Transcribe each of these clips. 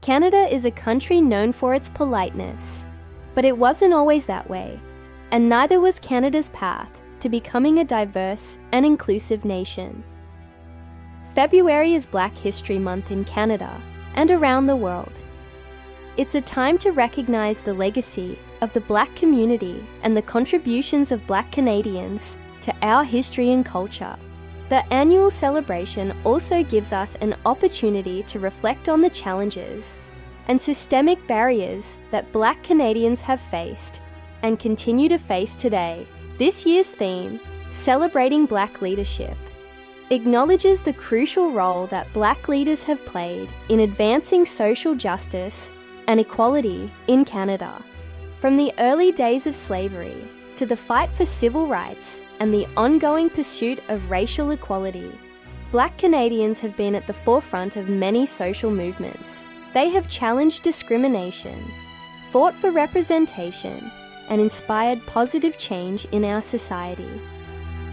Canada is a country known for its politeness, but it wasn't always that way, and neither was Canada's path to becoming a diverse and inclusive nation. February is Black History Month in Canada and around the world. It's a time to recognize the legacy of the Black community and the contributions of Black Canadians to our history and culture. The annual celebration also gives us an opportunity to reflect on the challenges and systemic barriers that Black Canadians have faced and continue to face today. This year's theme, Celebrating Black Leadership, acknowledges the crucial role that Black leaders have played in advancing social justice and equality in Canada. From the early days of slavery to the fight for civil rights and the ongoing pursuit of racial equality, Black Canadians have been at the forefront of many social movements. They have challenged discrimination, fought for representation, and inspired positive change in our society.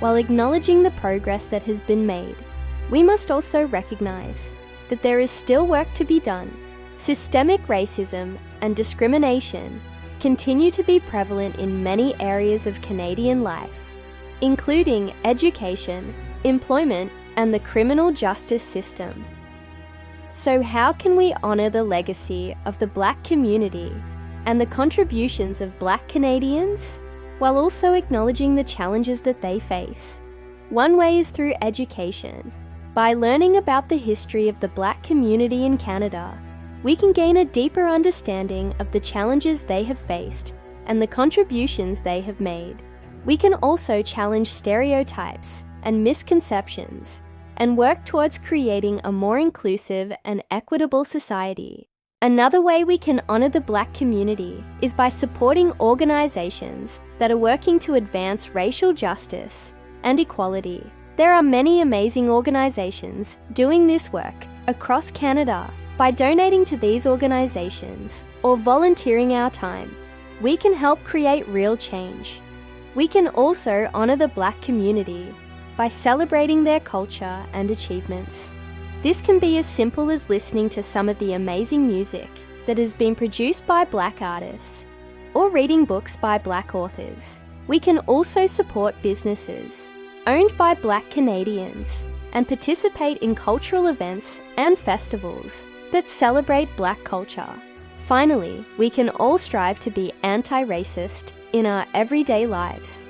While acknowledging the progress that has been made, we must also recognize that there is still work to be done. Systemic racism and discrimination continue to be prevalent in many areas of Canadian life, including education, employment, and the criminal justice system. So how can we honour the legacy of the Black community and the contributions of Black Canadians, while also acknowledging the challenges that they face? One way is through education. By learning about the history of the Black community in Canada, we can gain a deeper understanding of the challenges they have faced and the contributions they have made. We can also challenge stereotypes and misconceptions and work towards creating a more inclusive and equitable society. Another way we can honour the Black community is by supporting organisations that are working to advance racial justice and equality. There are many amazing organisations doing this work across Canada. By donating to these organisations or volunteering our time, we can help create real change. We can also honour the Black community by celebrating their culture and achievements. This can be as simple as listening to some of the amazing music that has been produced by Black artists or reading books by Black authors. We can also support businesses owned by Black Canadians and participate in cultural events and festivals that celebrate Black culture. Finally, we can all strive to be anti-racist in our everyday lives.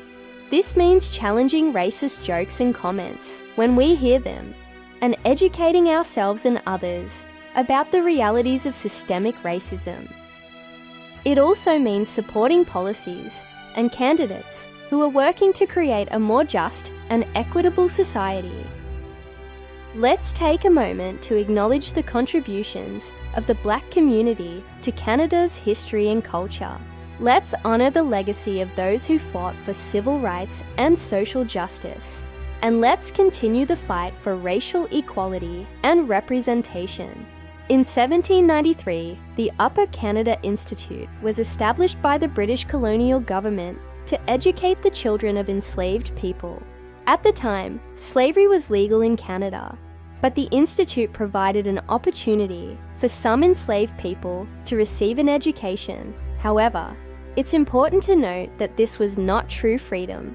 This means challenging racist jokes and comments when we hear them, and educating ourselves and others about the realities of systemic racism. It also means supporting policies and candidates who are working to create a more just and equitable society. Let's take a moment to acknowledge the contributions of the Black community to Canada's history and culture. Let's honour the legacy of those who fought for civil rights and social justice. And let's continue the fight for racial equality and representation. In 1793, the Upper Canada Institute was established by the British colonial government to educate the children of enslaved people. At the time, slavery was legal in Canada, but the Institute provided an opportunity for some enslaved people to receive an education. However, it's important to note that this was not true freedom,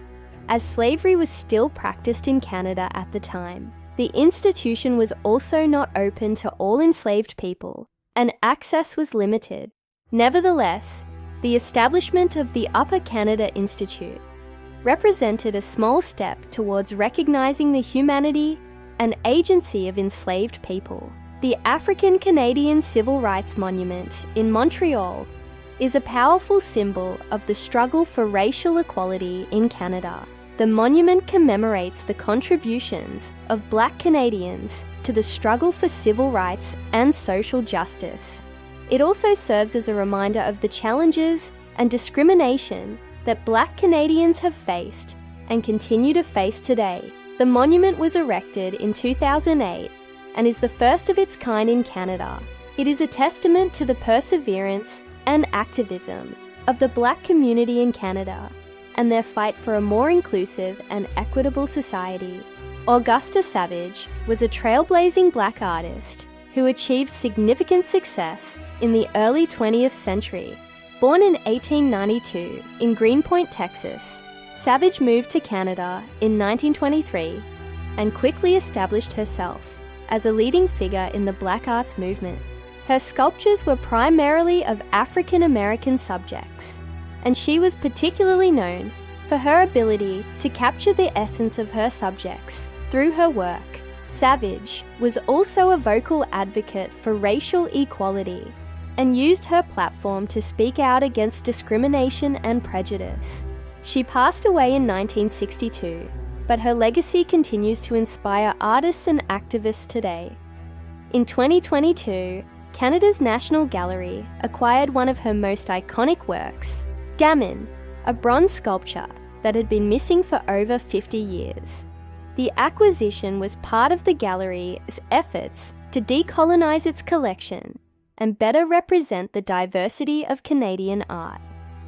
as slavery was still practiced in Canada at the time. The institution was also not open to all enslaved people, and access was limited. Nevertheless, the establishment of the Upper Canada Institute represented a small step towards recognizing the humanity and agency of enslaved people. The African Canadian Civil Rights Monument in Montreal is a powerful symbol of the struggle for racial equality in Canada. The monument commemorates the contributions of Black Canadians to the struggle for civil rights and social justice. It also serves as a reminder of the challenges and discrimination that Black Canadians have faced and continue to face today. The monument was erected in 2008 and is the first of its kind in Canada. It is a testament to the perseverance and activism of the Black community in Canada and their fight for a more inclusive and equitable society. Augusta Savage was a trailblazing Black artist who achieved significant success in the early 20th century. Born in 1892 in Greenpoint, Texas, Savage moved to Canada in 1923 and quickly established herself as a leading figure in the Black arts movement. Her sculptures were primarily of African American subjects, and she was particularly known for her ability to capture the essence of her subjects through her work. Savage was also a vocal advocate for racial equality and used her platform to speak out against discrimination and prejudice. She passed away in 1962, but her legacy continues to inspire artists and activists today. In 2022, Canada's National Gallery acquired one of her most iconic works, Gammon, a bronze sculpture that had been missing for over 50 years. The acquisition was part of the gallery's efforts to decolonize its collection and better represent the diversity of Canadian art.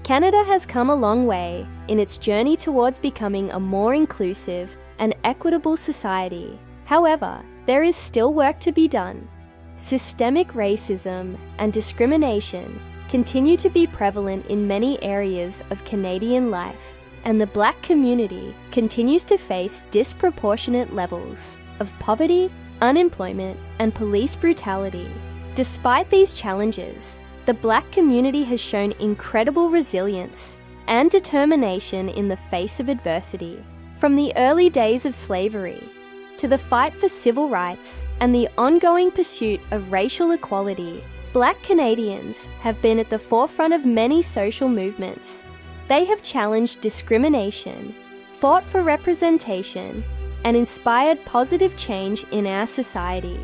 Canada has come a long way in its journey towards becoming a more inclusive and equitable society. However, there is still work to be done. Systemic racism and discrimination continue to be prevalent in many areas of Canadian life, and the Black community continues to face disproportionate levels of poverty, unemployment, and police brutality. Despite these challenges, the Black community has shown incredible resilience and determination in the face of adversity. From the early days of slavery to the fight for civil rights and the ongoing pursuit of racial equality, Black Canadians have been at the forefront of many social movements. They have challenged discrimination, fought for representation, and inspired positive change in our society.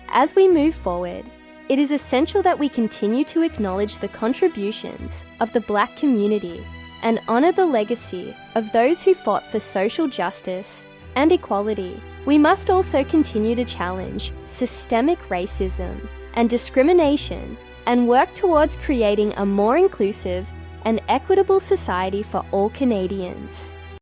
As we move forward, it is essential that we continue to acknowledge the contributions of the Black community and honor the legacy of those who fought for social justice and equality. We must also continue to challenge systemic racism and discrimination and work towards creating a more inclusive and equitable society for all Canadians.